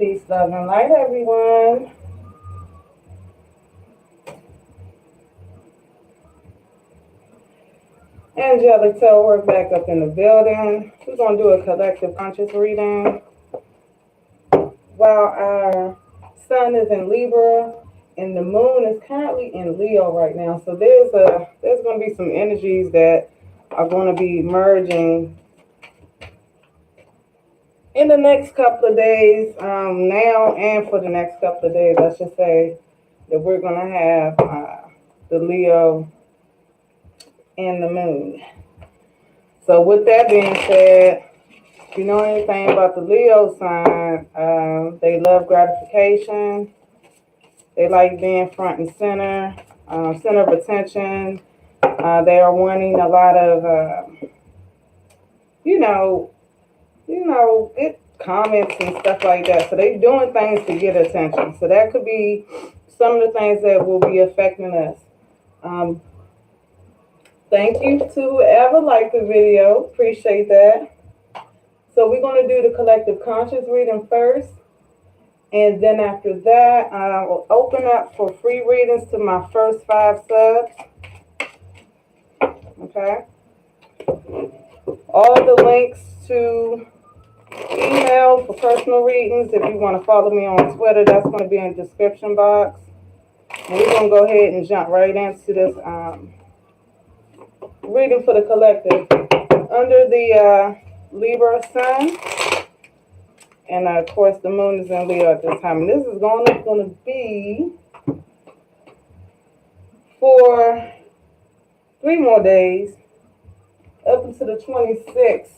Peace, love, and light, everyone. Angelic Tarot back up in the building. We're going to do a collective conscious reading. While our sun is in Libra and the moon is currently in Leo right now. So there's going to be some energies that are going to be merging in the next couple of days, now and for the next couple of days. Let's just say that we're going to have the Leo and the moon. So with that being said, if you know anything about the Leo sign, they love gratification. They like being front and center, center of attention. They are wanting a lot of, comments and stuff like that. So they're doing things to get attention. So that could be some of the things that will be affecting us. Thank you to whoever liked the video. Appreciate that. So we're going to do the collective conscious reading first. And then after that, I will open up for free readings to my first 5 subs. Okay. All the links to email for personal readings, if you want to follow me on Twitter, that's going to be in the description box. And we're going to go ahead and jump right into this reading for the collective. Under the Libra sun, and of course the moon is in Leo at this time. And this is going to be for 3 more days, up until the 26th.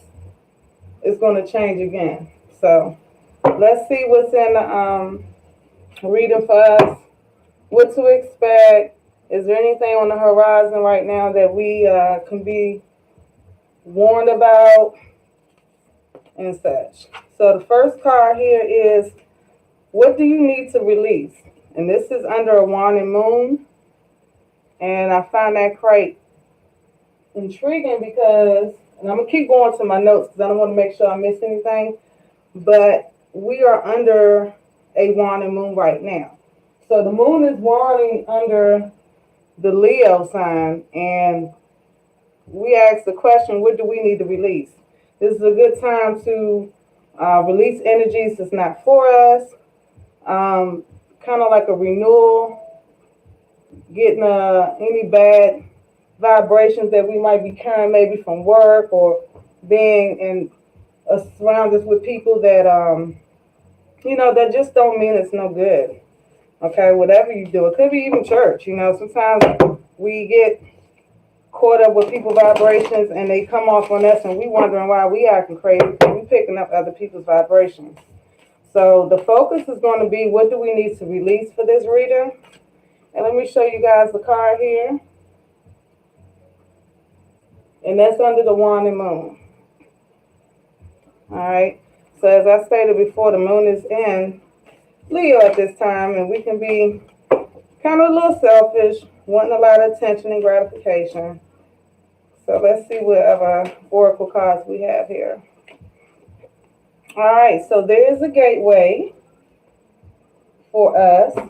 It's going to change again. So let's see what's in the reading for us, what to expect. Is there anything on the horizon right now that we can be warned about and such? So the first card here is, what do you need to release? And this is under a wand and moon. And I find that quite intriguing because, and I'm going to keep going to my notes because I don't want to make sure I miss anything, but we are under a wand and moon right now. So the moon is wanding under the Leo sign, and we ask the question, what do we need to release? This is a good time to release energies that's not for us, kind of like a renewal, getting any bad vibrations that we might be carrying maybe from work or being in surrounded with people that, that just don't mean it's no good. Okay, whatever you do. It could be even church. Sometimes we get caught up with people's vibrations and they come off on us and we wondering why we acting crazy because we picking up other people's vibrations. So the focus is going to be, what do we need to release for this reading? And let me show you guys the card here. And that's under the wand and moon. All right. So as I stated before, the moon is in Leo at this time, and we can be kind of a little selfish, wanting a lot of attention and gratification. So let's see what other oracle cards we have here. All right, so there is a gateway for us,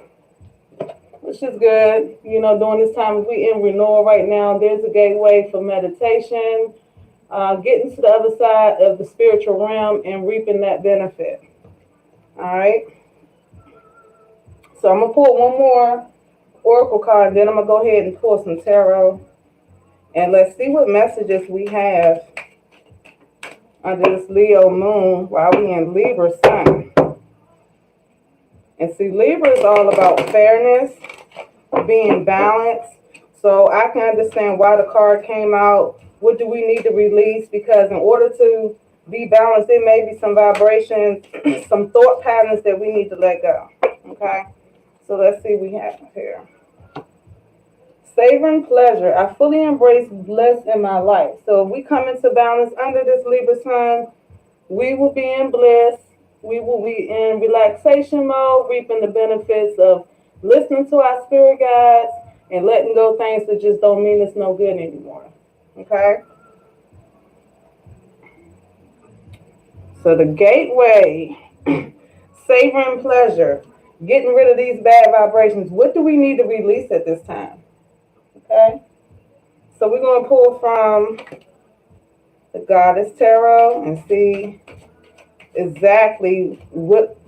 which is good. During this time, if we're in renewal right now, there's a gateway for meditation, getting to the other side of the spiritual realm and reaping that benefit. All right. So I'm going to pull one more oracle card, and then I'm going to go ahead and pull some tarot. And let's see what messages we have under this Leo moon while we're in Libra sun. And see, Libra is all about fairness, being balanced. So I can understand why the card came out. What do we need to release? Because in order to be balanced, there may be some vibrations, some thought patterns that we need to let go. Okay? So let's see what we have here. Savoring pleasure. I fully embrace bliss in my life. So if we come into balance under this Libra sun, we will be in bliss. We will be in relaxation mode, reaping the benefits of listening to our spirit guides and letting go things that just don't mean it's no good anymore. Okay? So the gateway Savoring pleasure. Getting rid of these bad vibrations. What do we need to release at this time? Okay. So we're going to pull from the Goddess Tarot and see exactly what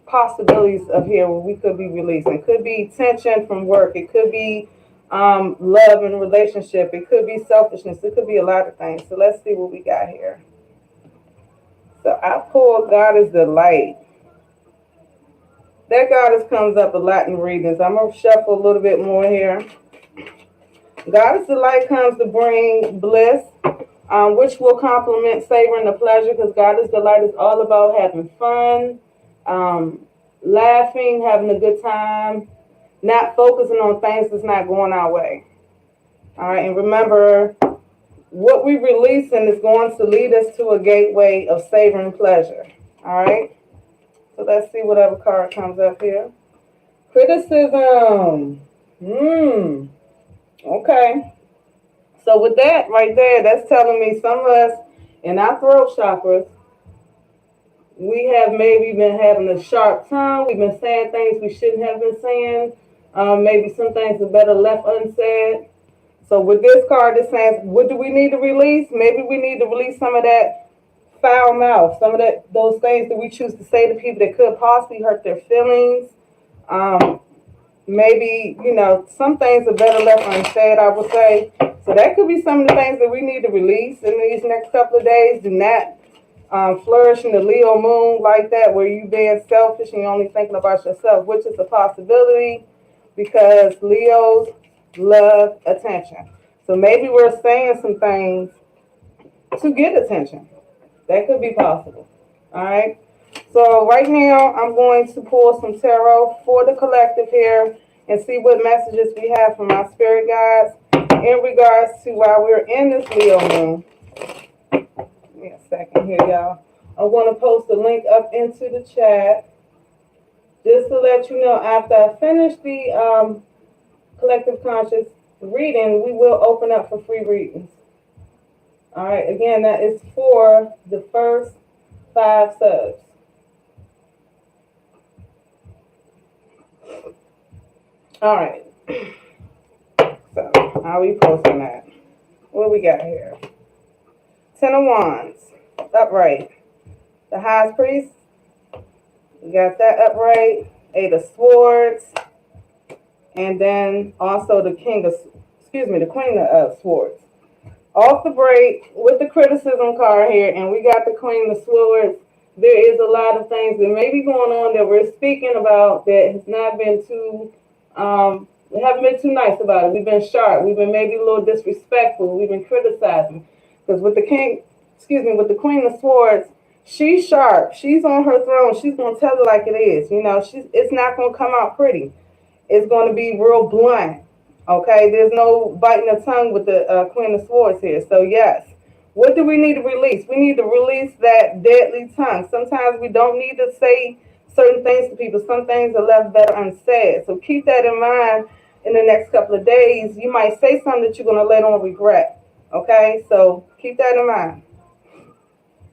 possibilities of here we could be releasing. It could be tension from work. It could be love and relationship. It could be selfishness. It could be a lot of things. So let's see what we got here. So I pulled God is the light. That goddess comes up a lot in readings. I'm going to shuffle a little bit more here. Goddess the light comes to bring bliss, which will complement savoring the pleasure, because Goddess the light is all about having fun, laughing, having a good time, not focusing on things that's not going our way. All right, and remember, what we releasing is going to lead us to a gateway of savoring pleasure. All right, so let's see whatever card comes up here. Criticism. Okay. So with that right there, that's telling me some of us in our throat chakras, we have maybe been having a sharp tongue. We've been saying things we shouldn't have been saying. Maybe some things are better left unsaid. So with this card, it's saying, what do we need to release? Maybe we need to release some of that foul mouth, some of those things that we choose to say to people that could possibly hurt their feelings. Maybe, some things are better left unsaid, I would say. So that could be some of the things that we need to release in these next couple of days. Do not flourish in the Leo moon like that, where you being selfish and you're only thinking about yourself, which is a possibility because Leos love attention. So maybe we're saying some things to get attention. That could be possible. All right. So right now, I'm going to pull some tarot for the collective here and see what messages we have from our spirit guides in regards to why we're in this Leo moon. Give me a second here, y'all. I'm going to post a link up into the chat just to let you know after I finish the collective conscious reading, we will open up for free readings. All right. Again, that is for the first 5 subs. All right. So, how are we posting that? What we got here? 10 of Wands, upright. The High Priest, we got that upright. 8 of Swords, and then also the Queen of Swords. Off the break with the criticism card here, and we got the Queen of Swords. There is a lot of things that may be going on that we're speaking about that has not been too, we haven't been too nice about it. We've been sharp. We've been maybe a little disrespectful. We've been criticizing. Because with the Queen of Swords, she's sharp. She's on her throne. She's going to tell it like it is. It's not going to come out pretty. It's going to be real blunt. Okay, there's no biting the tongue with the Queen of Swords here. So yes, what do we need to release? We need to release that deadly tongue. Sometimes we don't need to say certain things to people. Some things are left better unsaid. So keep that in mind in the next couple of days. You might say something that you're going to later on regret. Okay, so keep that in mind.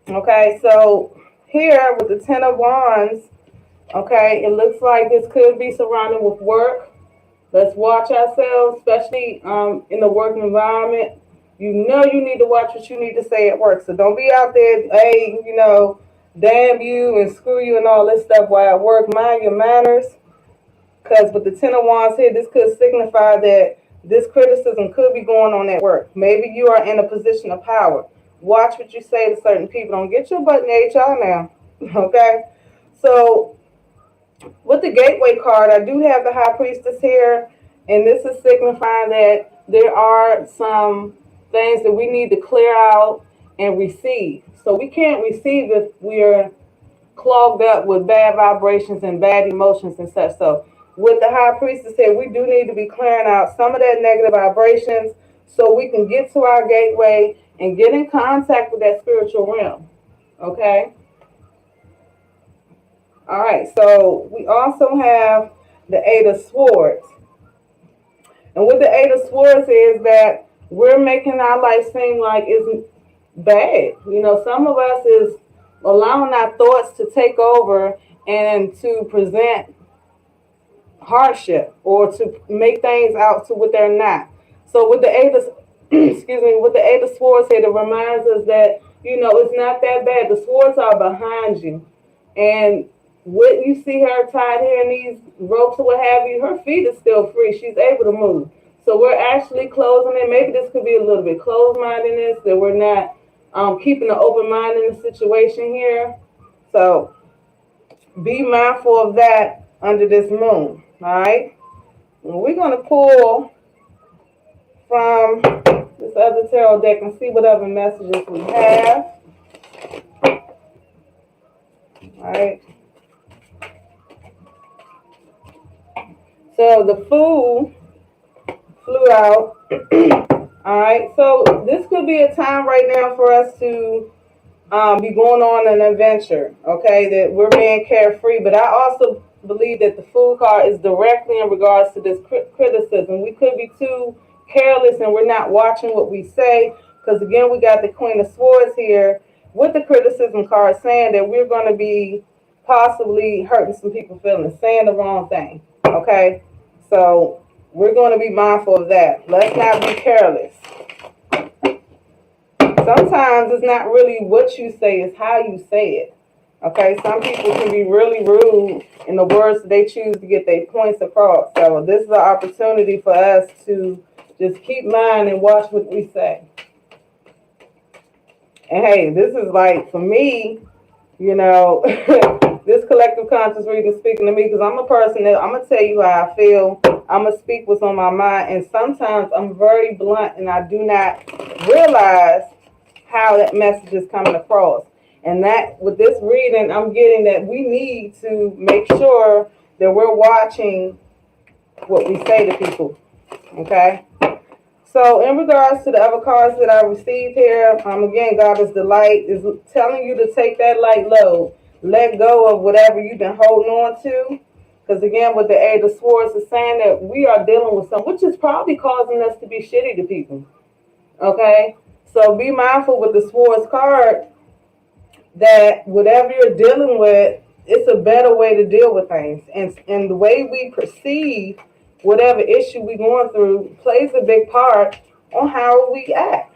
Okay, so here with the 10 of Wands, okay, it looks like this could be surrounded with work. Let's watch ourselves, especially in the work environment. You need to watch what you need to say at work. So don't be out there, hey, damn you and screw you and all this stuff while at work. Mind your manners. Because with the 10 of Wands here, this could signify that this criticism could be going on at work. Maybe you are in a position of power. Watch what you say to certain people. Don't get your butt in the HR now. Okay? So with the Gateway card, I do have the High Priestess here, and this is signifying that there are some things that we need to clear out and receive. So we can't receive if we're clogged up with bad vibrations and bad emotions and such. So with the High Priestess here, we do need to be clearing out some of that negative vibrations so we can get to our gateway and get in contact with that spiritual realm. Okay? All right, so we also have the 8 of Swords. And what the 8 of Swords is that we're making our life seem like it's bad. Some of us is allowing our thoughts to take over and to present hardship or to make things out to what they're not. So with the eight of excuse me, with the eight of swords here, it reminds us that it's not that bad. The swords are behind you, and what you see her tied here in these ropes or what have you, her feet is still free. She's able to move. So we're actually closing it. Maybe this could be a little bit closed-mindedness, that we're not keeping an open mind in the situation here. So be mindful of that under this moon. All right. We're going to pull from this other tarot deck and see what other messages we have. All right. So the Fool flew out. All right. So this could be a time right now for us to be going on an adventure. Okay. That we're being carefree. But I also believe that the Fool card is directly in regards to this criticism. We could be too careless and we're not watching what we say, because again we got the Queen of Swords here with the criticism card saying that we're going to be possibly hurting some people's feelings, saying the wrong thing. Okay, so we're going to be mindful of that. Let's not be careless. Sometimes it's not really what you say, it's how you say it. Okay, some people can be really rude in the words that they choose to get their points across. So this is an opportunity for us to just keep mind and watch what we say. And hey, this is like, for me, this collective conscious reading speaking to me, because I'm a person that I'm going to tell you how I feel. I'm going to speak what's on my mind. And sometimes I'm very blunt and I do not realize how that message is coming across. And that with this reading, I'm getting that we need to make sure that we're watching what we say to people. Okay? So in regards to the other cards that I received here, again, Goddess Delight is telling you to take that light load. Let go of whatever you've been holding on to. Because again, with the Eight of Swords, is saying that we are dealing with something, which is probably causing us to be shitty to people. Okay? So be mindful with the Swords card that whatever you're dealing with, it's a better way to deal with things. And the way we perceive whatever issue we're going through plays a big part on how we act.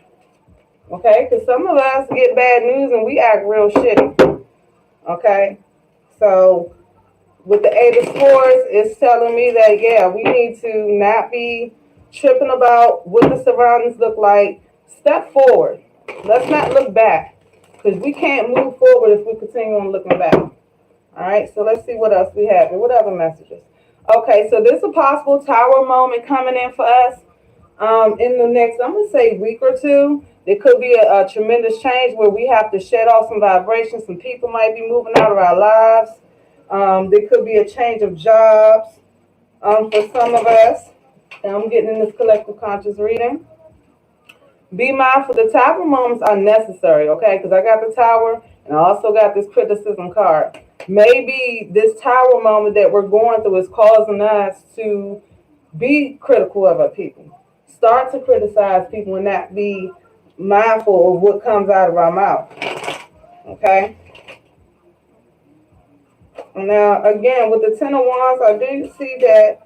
Okay? Because some of us get bad news and we act real shitty. Okay? So with the Eight of Swords, it's telling me that, yeah, we need to not be tripping about what the surroundings look like. Step forward. Let's not look back. Because we can't move forward if we continue on looking back. All right, so let's see what else we have and what other messages. Okay, so this is a possible tower moment coming in for us in the next, I'm going to say, week or two. There could be a tremendous change where we have to shed off some vibrations. Some people might be moving out of our lives. There could be a change of jobs for some of us. And I'm getting in this collective conscious reading. Be mindful, the tower moments are necessary, okay? Because I got the tower and I also got this criticism card. Maybe this tower moment that we're going through is causing us to be critical of our people. Start to criticize people and not be mindful of what comes out of our mouth, okay? Now, again, with the Ten of Wands, I do see that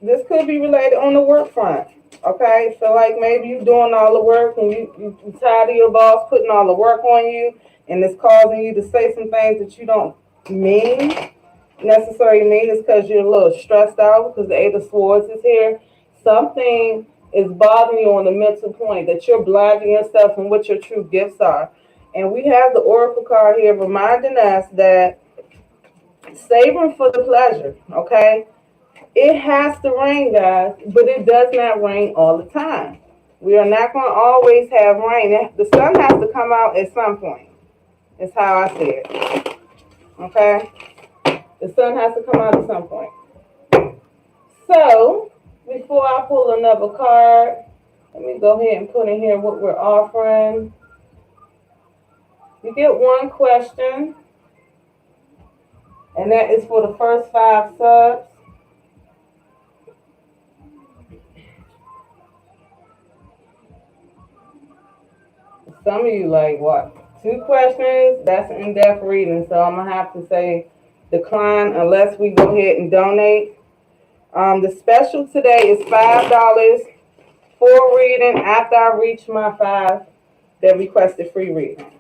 this could be related on the work front. Okay, so like maybe you're doing all the work and you're tired of your boss putting all the work on you, and it's causing you to say some things that you don't necessarily mean. It's because you're a little stressed out because the Eight of Swords is here. Something is bothering you on the mental point, that you're blinding yourself from what your true gifts are. And we have the Oracle card here reminding us that savoring for the pleasure, okay? It has to rain, guys, but it does not rain all the time. We are not going to always have rain. The sun has to come out at some point. That's how I see it. Okay? The sun has to come out at some point. So, before I pull another card, let me go ahead and put in here what we're offering. You get one question, and that is for the first 5 subs. Some of you like, what? 2 questions? That's an in-depth reading, so I'm going to have to say decline unless we go ahead and donate. The special today is $5 for reading after I reach my 5 that requested free readings.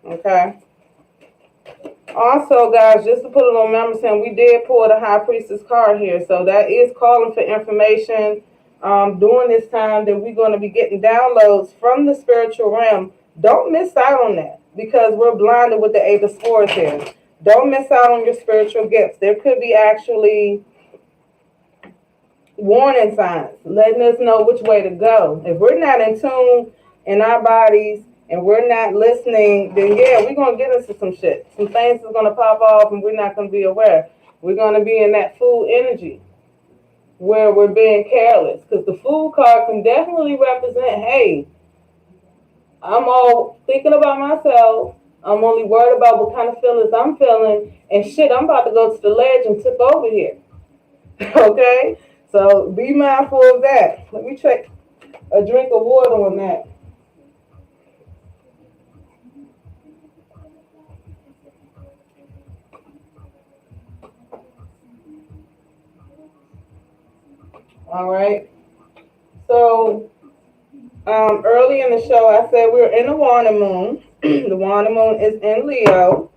Okay. Also, guys, just to put a little memory in, we did pull the High Priestess card here. So that is calling for information during this time that we're going to be getting downloads from the spiritual realm. Don't miss out on that because we're blinded with the 8 of Swords here. Don't miss out on your spiritual gifts. There could be actually warning signs letting us know which way to go. If we're not in tune in our bodies and we're not listening, then yeah, we're going to get into some shit. Some things is going to pop off and we're not going to be aware. We're going to be in that fool energy where we're being careless. Because the fool card can definitely represent, hey, I'm all thinking about myself. I'm only worried about what kind of feelings I'm feeling. And shit, I'm about to go to the ledge and tip over here. Okay? So be mindful of that. Let me take a drink of water on that. All right. So early in the show, I said we're in the water moon. The water moon is in Leo.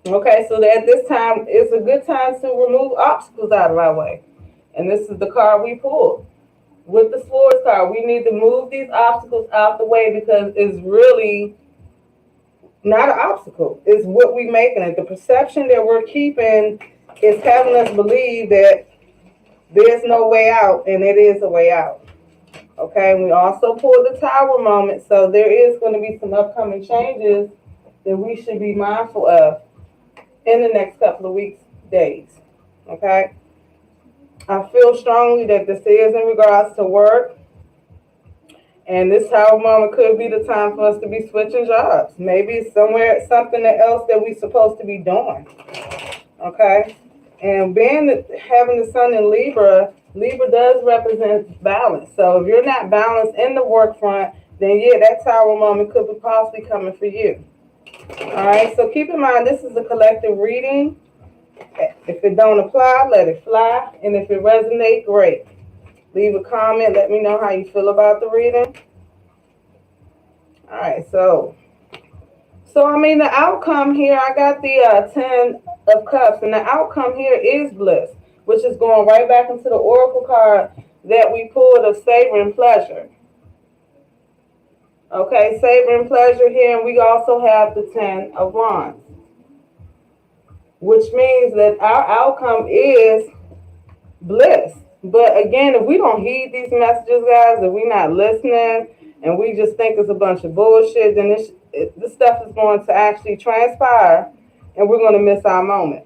Okay, so at this time, it's a good time to remove obstacles out of our way. And this is the card we pulled. With the Swords card, we need to move these obstacles out the way because it's really not an obstacle. It's what we're making it. The perception that we're keeping is having us believe that there's no way out, and it is a way out. Okay, we also pulled the Tower moment, so there is going to be some upcoming changes that we should be mindful of in the next couple of weeks, days. Okay, I feel strongly that this is in regards to work, and this Tower moment could be the time for us to be switching jobs. Maybe it's somewhere, something else that we're supposed to be doing. Okay. And having the sun in Libra, Libra does represent balance. So if you're not balanced in the work front, then yeah, that Tower moment could be possibly coming for you. All right, so keep in mind, this is a collective reading. If it don't apply, let it fly. And if it resonates, great. Leave a comment. Let me know how you feel about the reading. All right, so I mean, the outcome here, I got the 10 of Cups, and the outcome here is bliss, which is going right back into the Oracle card that we pulled of savor and pleasure. Okay, savor and pleasure here, and we also have the 10 of Wands, which means that our outcome is bliss. But again, if we don't heed these messages, guys, if we're not listening and we just think it's a bunch of bullshit, then this stuff is going to actually transpire and we're going to miss our moment.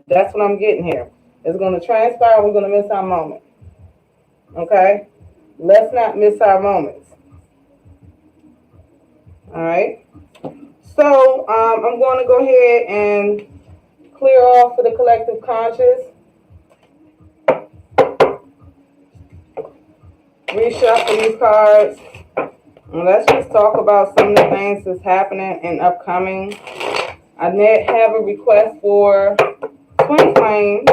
That's what I'm getting here. It's going to transpire and we're going to miss our moment. Okay? Let's not miss our moments. All right? So I'm going to go ahead and clear off for the collective conscious. Reshuffle these cards. And let's just talk about some of the things that's happening and upcoming. I have a request for twin flames.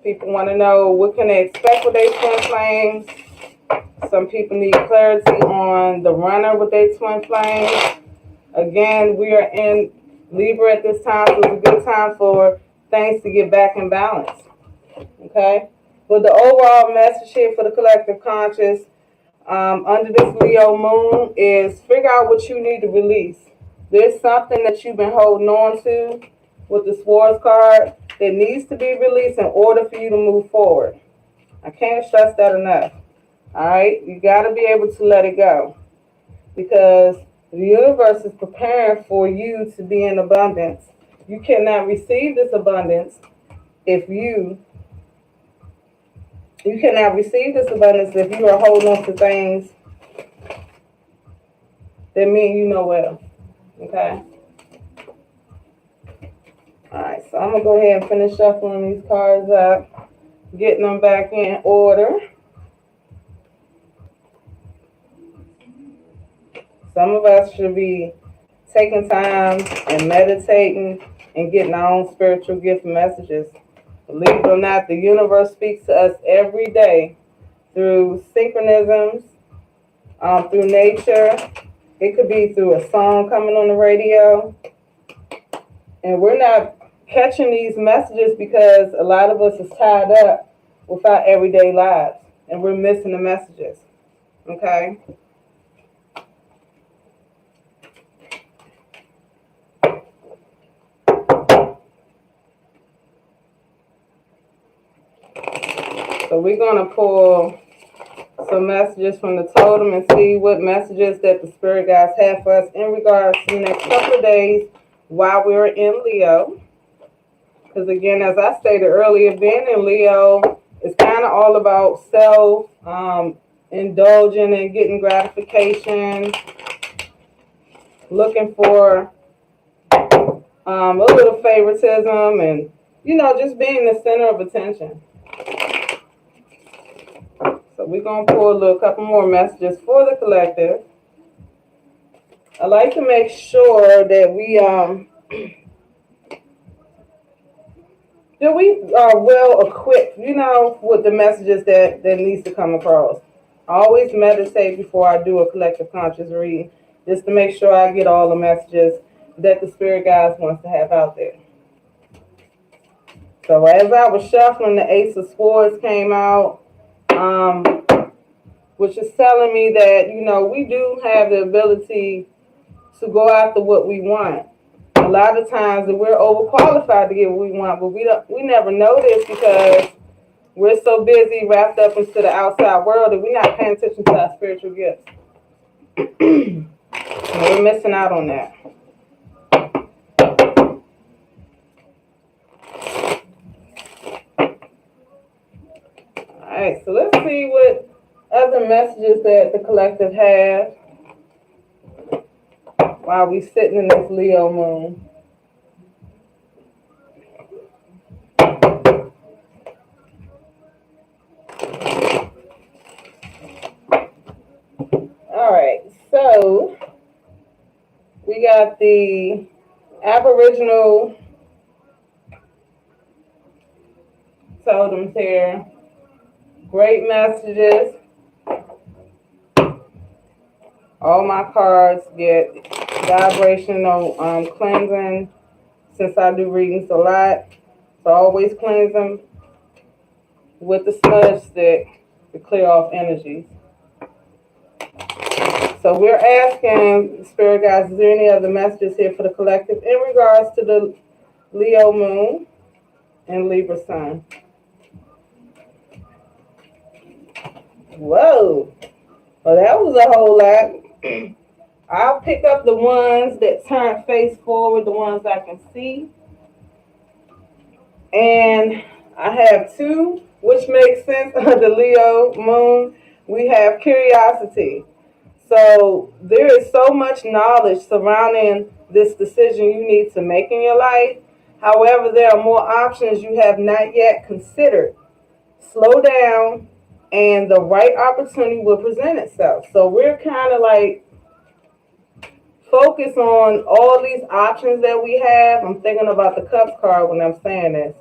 People want to know what can they expect with their twin flames. Some people need clarity on the runner with their twin flames. Again, we are in Libra at this time, so it's a good time for things to get back in balance. Okay? But the overall message here for the collective conscious under this Leo moon is figure out what you need to release. There's something that you've been holding on to with the Swords card that needs to be released in order for you to move forward. I can't stress that enough. All right? You got to be able to let it go because the universe is preparing for you to be in abundance. You cannot receive this abundance if you cannot receive this abundance if you are holding on to things that mean you know well. Okay? Alright, so I'm going to go ahead and finish shuffling these cards up, getting them back in order. Some of us should be taking time and meditating and getting our own spiritual gift messages. Believe it or not, the universe speaks to us every day through synchronisms, through nature. It could be through a song coming on the radio. And we're not catching these messages because a lot of us is tied up with our everyday lives and we're missing the messages. Okay? So we're going to pull some messages from the totem and see what messages that the spirit guides have for us in regards to the next couple of days while we're in Leo. Because again, as I stated earlier, being in Leo is kind of all about self, indulging and getting gratification, looking for a little favoritism, and, you know, just being the center of attention. So we're going to pull a couple more messages for the collective. I like to make sure that we are well equipped, you know, with the messages that needs to come across. I always meditate before I do a collective conscious reading, just to make sure I get all the messages that the spirit guides wants to have out there. So as I was shuffling, the Ace of Swords came out, which is telling me that, you know, we do have the ability to go after what we want. A lot of times that we're overqualified to get what we want, but we never know this because we're so busy wrapped up into the outside world that we're not paying attention to our spiritual gifts. We're missing out on that. All right, so let's see what other messages that the collective have while we're sitting in this Leo moon. All right, so we got the Aboriginal totems here. Great messages. All my cards get vibrational cleansing since I do readings a lot. So I always cleanse them with the smudge stick to clear off energies. So we're asking spirit guides, is there any other messages here for the collective in regards to the Leo moon and Libra sun? Whoa. Well, that was a whole lot. I'll pick up the ones that turn face forward, the ones I can see. And I have two, which makes sense of the Leo moon. We have curiosity. So there is so much knowledge surrounding this decision you need to make in your life. However, there are more options you have not yet considered. Slow down, and the right opportunity will present itself. So we're kind of like focus on all these options that we have. I'm thinking about the Cups card when I'm saying this.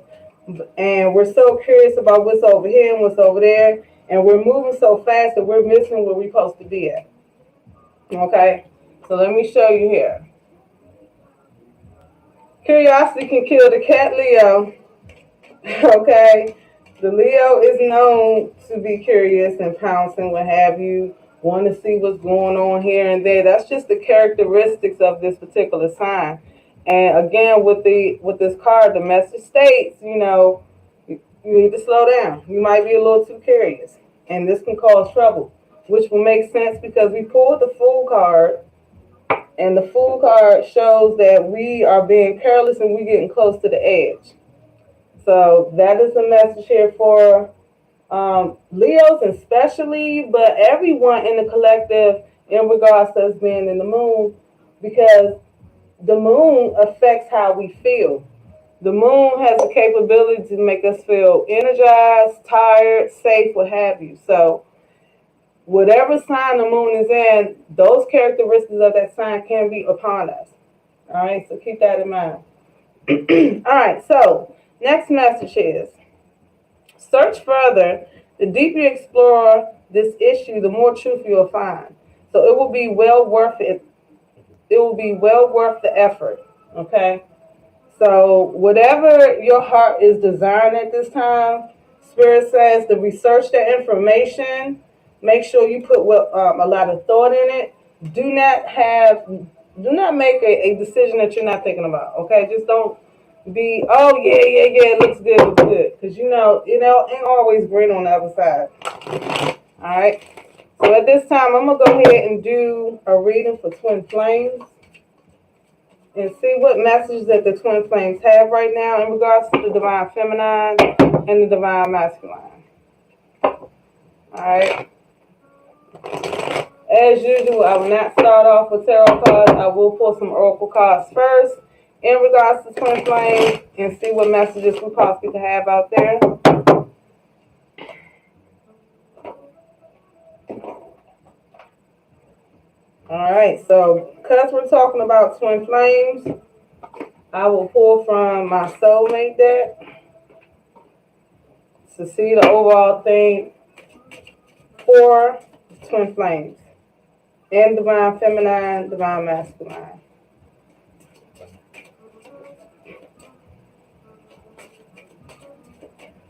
And we're so curious about what's over here and what's over there. And we're moving so fast that we're missing where we're supposed to be at. Okay? So let me show you here. Curiosity can kill the cat Leo. Okay? The Leo is known to be curious and pouncing, what have you, want to see what's going on here and there. That's just the characteristics of this particular sign. And again, with this card, the message states, you know, you need to slow down. You might be a little too curious, and this can cause trouble, which will make sense because we pulled the Fool card, and the Fool card shows that we are being careless and we're getting close to the edge. So that is the message here for Leos especially, but everyone in the collective in regards to us being in the moon, because the moon affects how we feel. The moon has the capability to make us feel energized, tired, safe, what have you. So whatever sign the moon is in, those characteristics of that sign can be upon us. All right, so keep that in mind. All right, so next message is, search further. The deeper you explore this issue, the more truth you'll find. So it will be well worth it. It will be well worth the effort. Okay. So whatever your heart is desiring at this time, Spirit says to research that information. Make sure you put a lot of thought in it. Do not make a decision that you're not thinking about. Okay, just don't be, oh yeah, it looks good, because it ain't always green on the other side. All right. So at this time, I'm gonna go ahead and do a reading for twin flames and see what messages that the twin flames have right now in regards to the divine feminine and the divine masculine. All right. As usual, I will not start off with tarot cards. I will pull some oracle cards first in regards to twin flames and see what messages we possibly could have out there. All right, so because we're talking about twin flames, I will pull from my soulmate deck to see the overall thing for twin flames and divine feminine, divine masculine.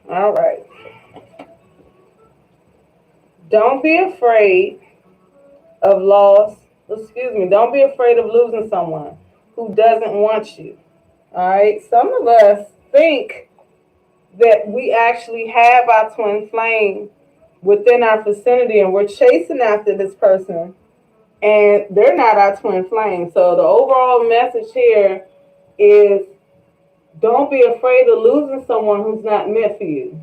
All right. Don't be afraid of loss. Don't be afraid of losing someone who doesn't want you. All right. Some of us think that we actually have our twin flame within our vicinity and we're chasing after this person and they're not our twin flame. So the overall message here is, don't be afraid of losing someone who's not meant for you.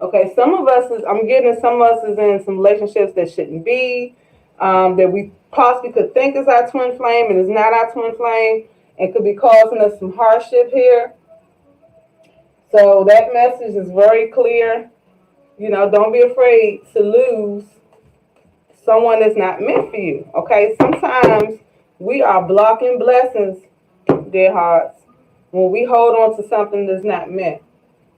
Okay, I'm getting some of us is in some relationships that shouldn't be, that we possibly could think is our twin flame and is not our twin flame and could be causing us some hardship here. So that message is very clear. Don't be afraid to lose someone that's not meant for you. Okay, sometimes we are blocking blessings, dear hearts, when we hold on to something that's not meant.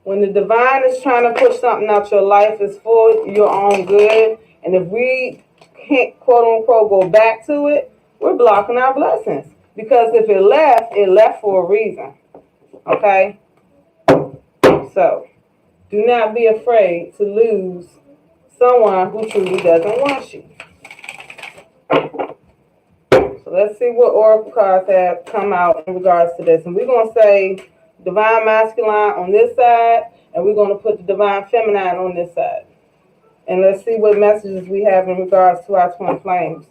When the divine is trying to push something out your life, it's for your own good. And if we can't, quote unquote, go back to it, we're blocking our blessings. Because if it left for a reason. Okay? So, do not be afraid to lose someone who truly doesn't want you. So let's see what oracle cards have come out in regards to this. And we're going to say divine masculine on this side, and we're going to put the divine feminine on this side. And let's see what messages we have in regards to our twin flames.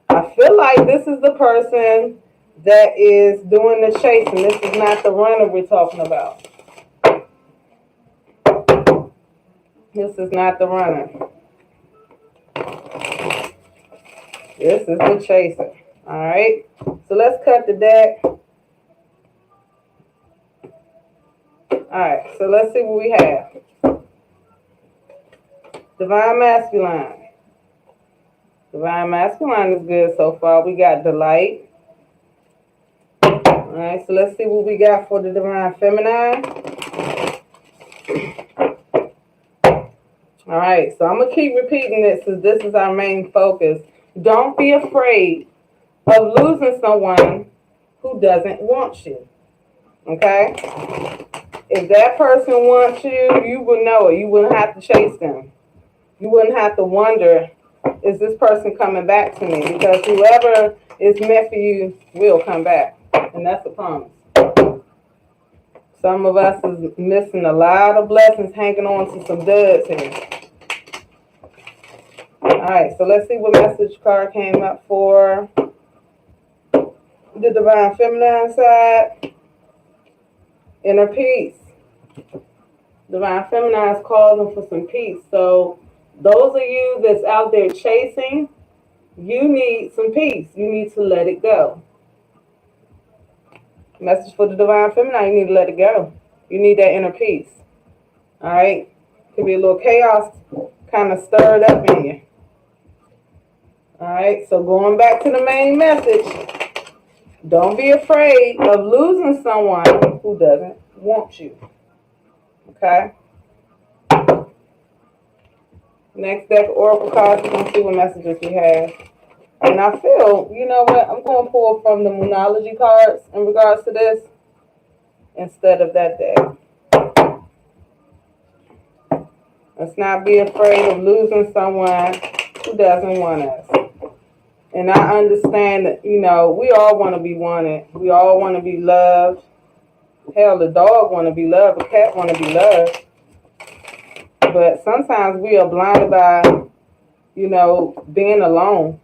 I feel like this is the person that is doing the chasing. This is not the runner we're talking about. This is not the runner. This is the chaser. All right. So let's cut the deck. All right, so let's see what we have. Divine masculine. Divine masculine is good so far. We got delight. All right, so let's see what we got for the divine feminine. All right, so I'm going to keep repeating this because this is our main focus. Don't be afraid of losing someone who doesn't want you. Okay? If that person wants you, you would know it. You wouldn't have to chase them. You wouldn't have to wonder, is this person coming back to me? Because whoever is meant for you will come back. And that's a promise. Some of us is missing a lot of blessings, hanging on to some duds here. All right, so let's see what message card came up for the divine feminine side. Inner peace. Divine feminine is calling for some peace. So those of you that's out there chasing, you need some peace. You need to let it go. Message for the divine feminine, you need to let it go. You need that inner peace. All right? Could be a little chaos kind of stirred up in you. All right, so going back to the main message, Don't be afraid of losing someone who doesn't want you. Okay? Next deck of Oracle cards, we're going to see what messages we have. And I feel, you know what, I'm going to pull from the Moonology cards in regards to this instead of that deck. Let's not be afraid of losing someone who doesn't want us. And I understand that, you know, we all want to be wanted. We all want to be loved. Hell, the dog want to be loved. The cat want to be loved. But sometimes we are blinded by, you know, being alone,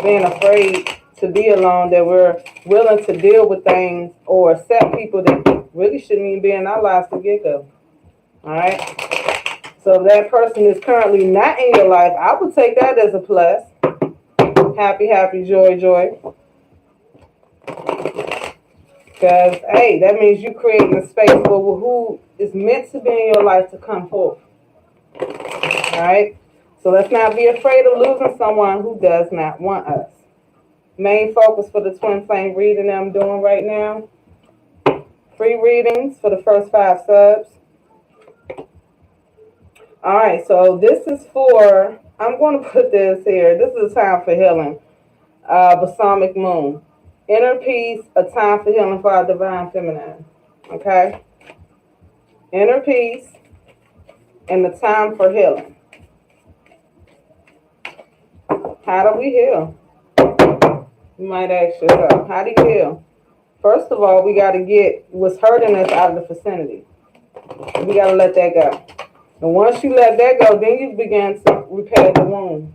being afraid to be alone, that we're willing to deal with things or accept people that really shouldn't even be in our lives to get go. All right? So if that person is currently not in your life, I would take that as a plus. Happy, happy, joy, joy. Because, hey, that means you creating a space for who is meant to be in your life to come forth. All right? So let's not be afraid of losing someone who does not want us. Main focus for the twin flame reading that I'm doing right now. Free readings for the first 5 subs. All right, so this is for, I'm going to put this here. This is a time for healing. Balsamic Moon. Inner peace, a time for healing for our divine feminine. Okay? Inner peace and the time for healing. How do we heal? You might ask yourself, how do you heal? First of all, we got to get what's hurting us out of the vicinity. We got to let that go. And once you let that go, then you begin to repair the wound.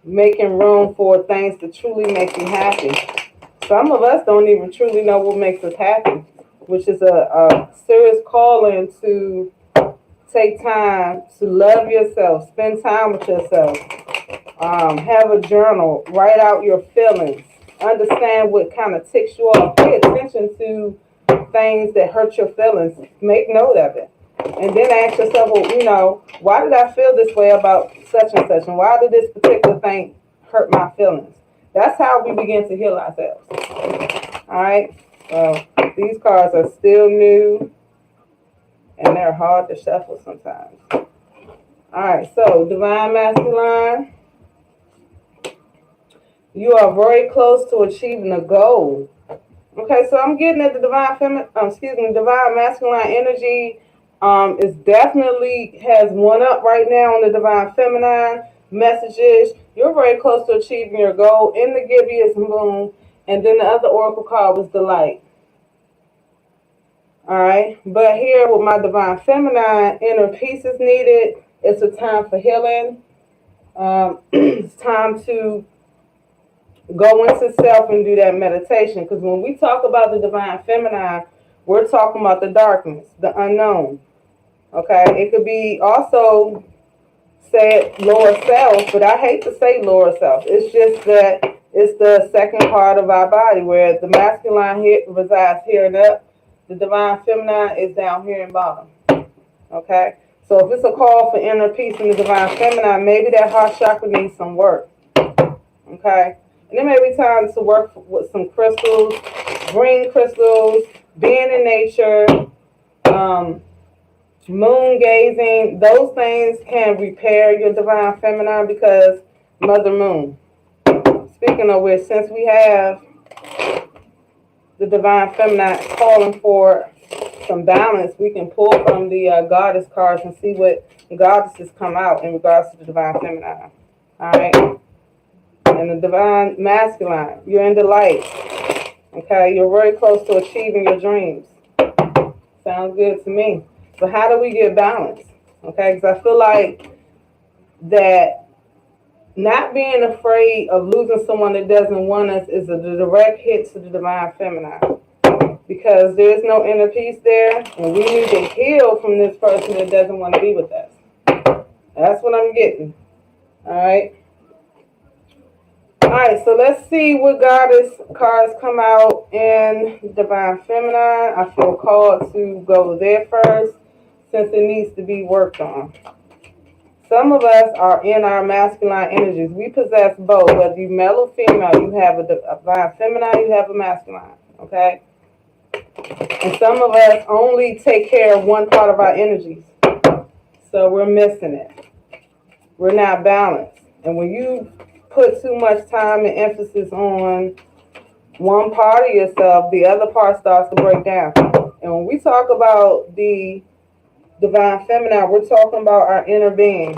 Making room for things to truly make you happy. Some of us don't even truly know what makes us happy, which is a serious calling to take time to love yourself, spend time with yourself, have a journal, write out your feelings, understand what kind of ticks you off, pay attention to things that hurt your feelings, make note of it. And then ask yourself, well, you know, why did I feel this way about such and such? And why did this particular thing hurt my feelings? That's how we begin to heal ourselves. All right? So these cards are still new, and they're hard to shuffle sometimes. All right, so Divine Masculine, you are very close to achieving a goal. Okay, so I'm getting at the Divine Masculine energy. Is definitely has one up right now on the Divine Feminine messages. You're very close to achieving your goal. In the Gibeah is Moon, and then the other Oracle card was the Light. All right, but here with my Divine Feminine, inner peace is needed. It's a time for healing. It's time to go into self and do that meditation. Because when we talk about the Divine Feminine, we're talking about the darkness, the unknown. Okay, it could be also said lower self, but I hate to say lower self. It's just that it's the second part of our body, where the masculine here resides here and up, the divine feminine is down here and bottom. Okay, so if it's a call for inner peace in the divine feminine, maybe that heart chakra needs some work. Okay, and it may be time to work with some crystals, green crystals, being in nature, moon gazing. Those things can repair your divine feminine because Mother Moon. Speaking of which, since we have the divine feminine calling for some balance, we can pull from the goddess cards and see what goddesses come out in regards to the divine feminine. All right. And the divine masculine, you're in the light. Okay, you're very close to achieving your dreams. Sounds good to me. But how do we get balance? Okay, because I feel like that not being afraid of losing someone that doesn't want us is a direct hit to the divine feminine. Because there's no inner peace there, and we need to heal from this person that doesn't want to be with us. That's what I'm getting. All right. All right, so let's see what goddess cards come out in divine feminine. I feel called to go there first, since it needs to be worked on. Some of us are in our masculine energies. We possess both, whether you male or female. You have a divine feminine, you have a masculine, okay? And some of us only take care of one part of our energies. So we're missing it. We're not balanced. And when you put too much time and emphasis on one part of yourself, the other part starts to break down. And when we talk about the divine feminine, we're talking about our inner being.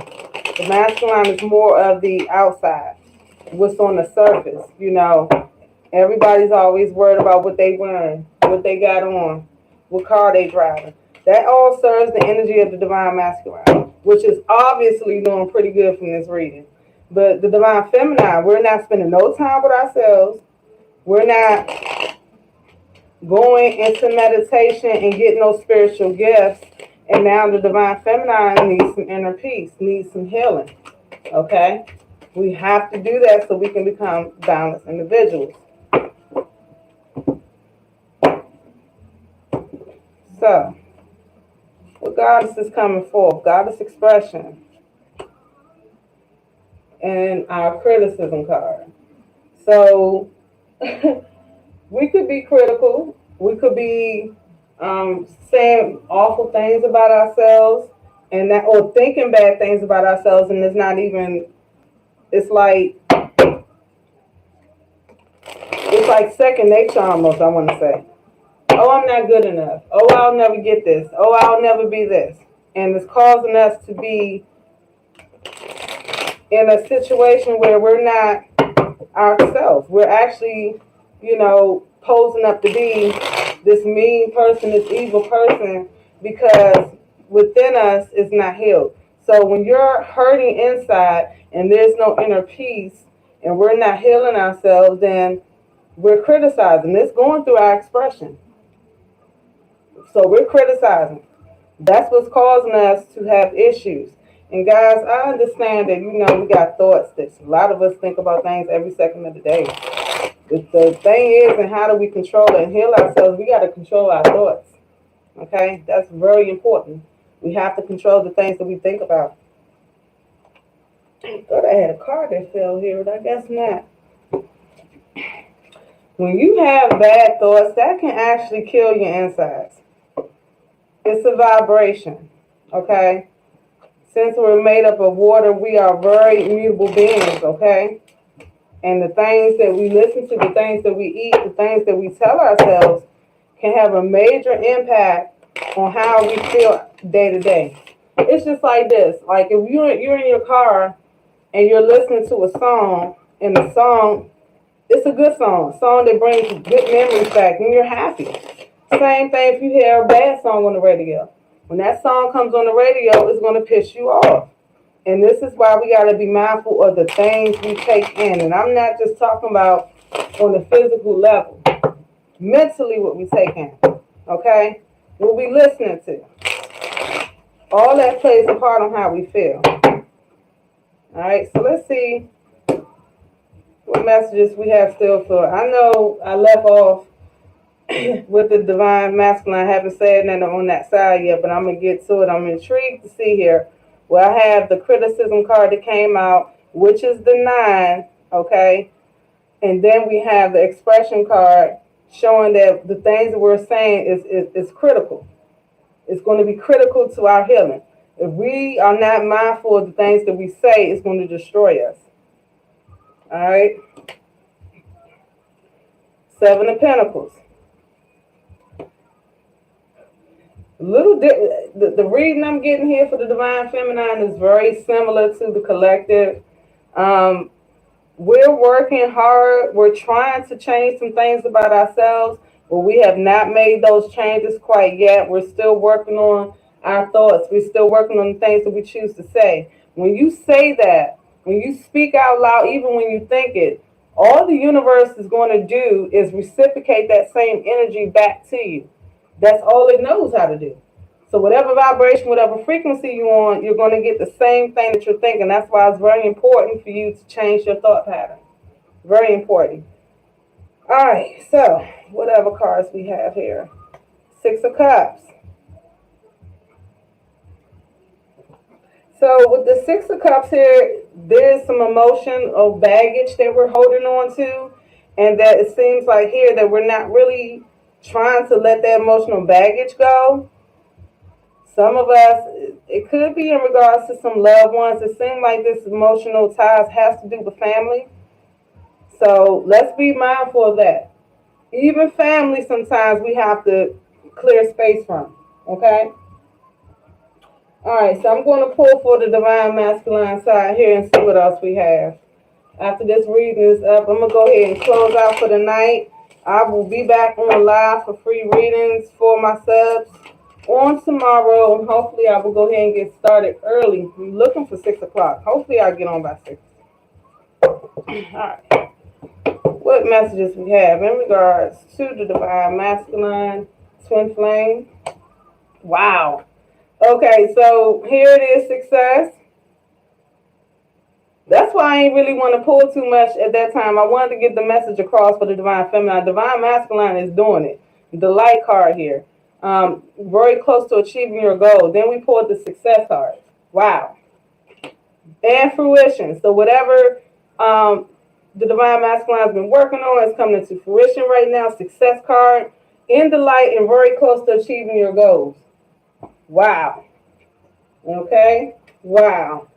The masculine is more of the outside, what's on the surface. You know, everybody's always worried about what they wearing, what they got on, what car they driving. That all serves the energy of the divine masculine, which is obviously doing pretty good from this reading. But the divine feminine, we're not spending no time with ourselves. We're not going into meditation and getting those spiritual gifts. And now the divine feminine needs some inner peace, needs some healing. Okay? We have to do that so we can become balanced individuals. So, what goddess is coming forth? Goddess expression. And our criticism card. So, we could be critical. We could be saying awful things about ourselves, and that, or thinking bad things about ourselves, and it's not even. It's like second nature almost. I want to say, oh, I'm not good enough. Oh, I'll never get this. Oh, I'll never be this, and it's causing us to be in a situation where we're not ourselves. We're actually, posing up to be this mean person, this evil person, because within us is not healed. So when you're hurting inside and there's no inner peace and we're not healing ourselves, then we're criticizing. It's going through our expression. So we're criticizing. That's what's causing us to have issues. And guys, I understand that, we got thoughts. That a lot of us think about things every second of the day. The thing is, and how do we control and heal ourselves? We got to control our thoughts. Okay? That's very important. We have to control the things that we think about. I thought I had a card that fell here, but I guess not. When you have bad thoughts, that can actually kill your insides. It's a vibration. Okay? Since we're made up of water, we are very immutable beings, okay? And the things that we listen to, the things that we eat, the things that we tell ourselves can have a major impact on how we feel day to day. It's just like this. Like if you're in your car and you're listening to a song, and the song, it's a good song, a song that brings good memories back, and you're happy. Same thing if you hear a bad song on the radio. When that song comes on the radio, it's going to piss you off. And this is why we got to be mindful of the things we take in. And I'm not just talking about on the physical level. Mentally, what we take in. Okay? What we listening to. All that plays a part on how we feel. All right? So let's see what messages we have still for. I know I left off with the divine masculine. I haven't said nothing on that side yet, but I'm going to get to it. I'm intrigued to see here. Well, I have the criticism card that came out, which is the 9, okay? And then we have the expression card showing that the things that we're saying is critical. It's going to be critical to our healing. If we are not mindful of the things that we say, it's going to destroy us. All right? 7 of Pentacles. The reading I'm getting here for the divine feminine is very similar to the collective. We're working hard. We're trying to change some things about ourselves, but we have not made those changes quite yet. We're still working on our thoughts. We're still working on the things that we choose to say. When you say that, when you speak out loud, even when you think it, all the universe is going to do is reciprocate that same energy back to you. That's all it knows how to do. So whatever vibration, whatever frequency you're on, you're going to get the same thing that you're thinking. That's why it's very important for you to change your thought pattern. Very important. All right, so whatever cards we have here. 6 of Cups. So with the Six of Cups here, there's some emotion or baggage that we're holding on to, and that it seems like here that we're not really trying to let that emotional baggage go. Some of us, it could be in regards to some loved ones. It seems like this emotional ties has to do with family. So let's be mindful of that. Even family, sometimes we have to clear space from. Okay? All right, so I'm going to pull for the Divine Masculine side here and see what else we have. After this reading is up, I'm going to go ahead and close out for the night. I will be back on live for free readings for my subs on tomorrow, and hopefully I will go ahead and get started early. I'm looking for 6 o'clock. Hopefully I'll get on by 6. All right. What messages we have in regards to the Divine Masculine Twin Flame? Wow. Okay, so here it is, success. That's why I ain't really want to pull too much at that time. I wanted to get the message across for the Divine Feminine. Divine Masculine is doing it. The light card here. Very close to achieving your goal. Then we pulled the success card. Wow. And fruition. So whatever the Divine Masculine has been working on is coming into fruition right now. Success card. In the light and very close to achieving your goals. Wow. Okay. Wow.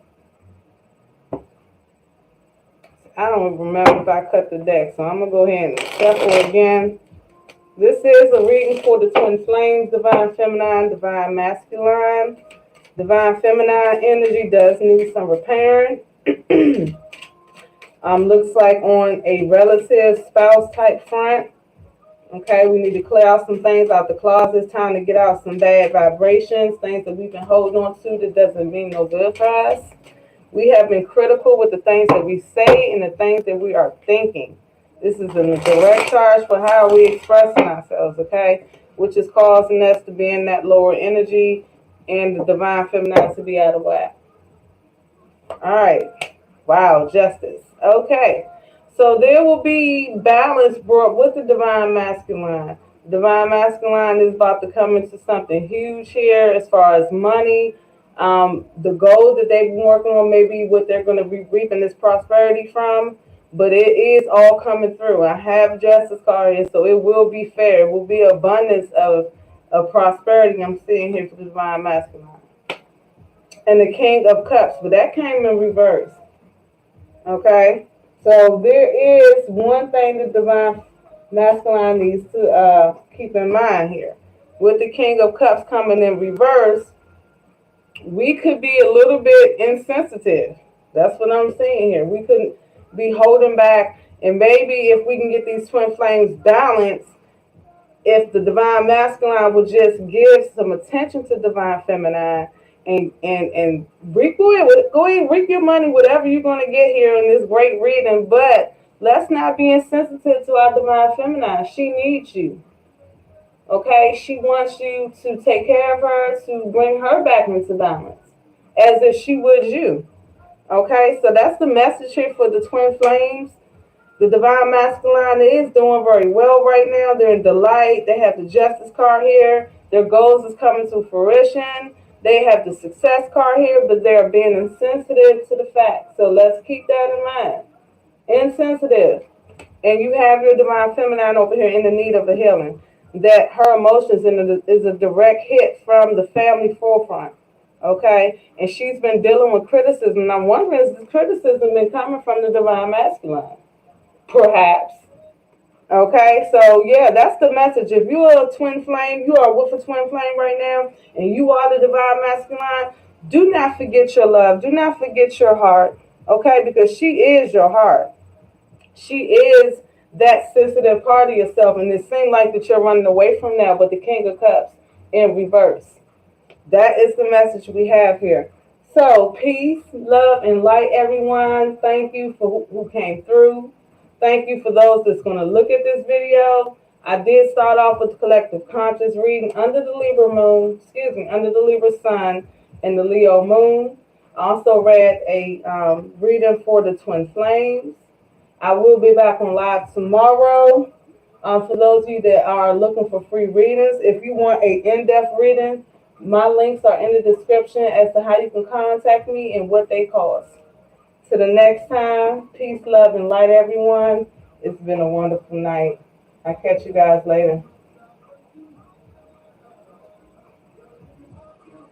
I don't remember if I cut the deck, so I'm going to go ahead and shuffle again. This is a reading for the Twin Flames, Divine Feminine, Divine Masculine. Divine Feminine energy does need some repairing. Looks like on a relative spouse type front. Okay, we need to clear out some things out the closet. It's time to get out some bad vibrations, things that we've been holding on to that doesn't mean no good for us. We have been critical with the things that we say and the things that we are thinking. This is a direct charge for how we expressing ourselves, okay? Which is causing us to be in that lower energy and the Divine Feminine to be out of whack. All right. Wow, justice. Okay. So there will be balance brought with the Divine Masculine. Divine Masculine is about to come into something huge here as far as money. The goal that they've been working on, maybe what they're going to be reaping this prosperity from, but it is all coming through. I have Justice card here, so it will be fair. It will be abundance of prosperity I'm seeing here for the Divine Masculine. And the King of Cups, but that came in reverse. Okay? So there is one thing the Divine Masculine needs to keep in mind here. With the King of Cups coming in reverse, we could be a little bit insensitive. That's what I'm seeing here. We could be holding back, and maybe if we can get these twin flames balanced, if the Divine Masculine would just give some attention to Divine Feminine and reap, go ahead, reap your money, whatever you're going to get here in this great reading, but let's not be insensitive to our Divine Feminine. She needs you. Okay, she wants you to take care of her, to bring her back into balance, as if she would you. Okay, so that's the message here for the Twin Flames. The Divine Masculine is doing very well right now. They're in delight. They have the Justice card here. Their goals is coming to fruition. They have the Success card here, but they're being insensitive to the facts. So let's keep that in mind. Insensitive. And you have your Divine Feminine over here in the need of a healing. That her emotions is a direct hit from the family forefront. Okay? And she's been dealing with criticism. And I'm wondering, is this criticism been coming from the Divine Masculine? Perhaps. Okay? So, yeah, that's the message. If you are a twin flame, you are with a twin flame right now, and you are the Divine Masculine, do not forget your love. Do not forget your heart. Okay? Because she is your heart. She is that sensitive part of yourself, and it seems like that you're running away from that, but the King of Cups in reverse. That is the message we have here. So, peace, love, and light, everyone. Thank you for who came through. Thank you for those that's going to look at this video. I did start off with the collective conscious reading under the Libra moon, under the Libra sun and the Leo moon. I also read a reading for the Twin Flames. I will be back on live tomorrow. For those of you that are looking for free readings, if you want an in-depth reading My links are in the description as to how you can contact me and what they cost. To the next time, peace, love, and light, everyone. It's been a wonderful night. I'll catch you guys later.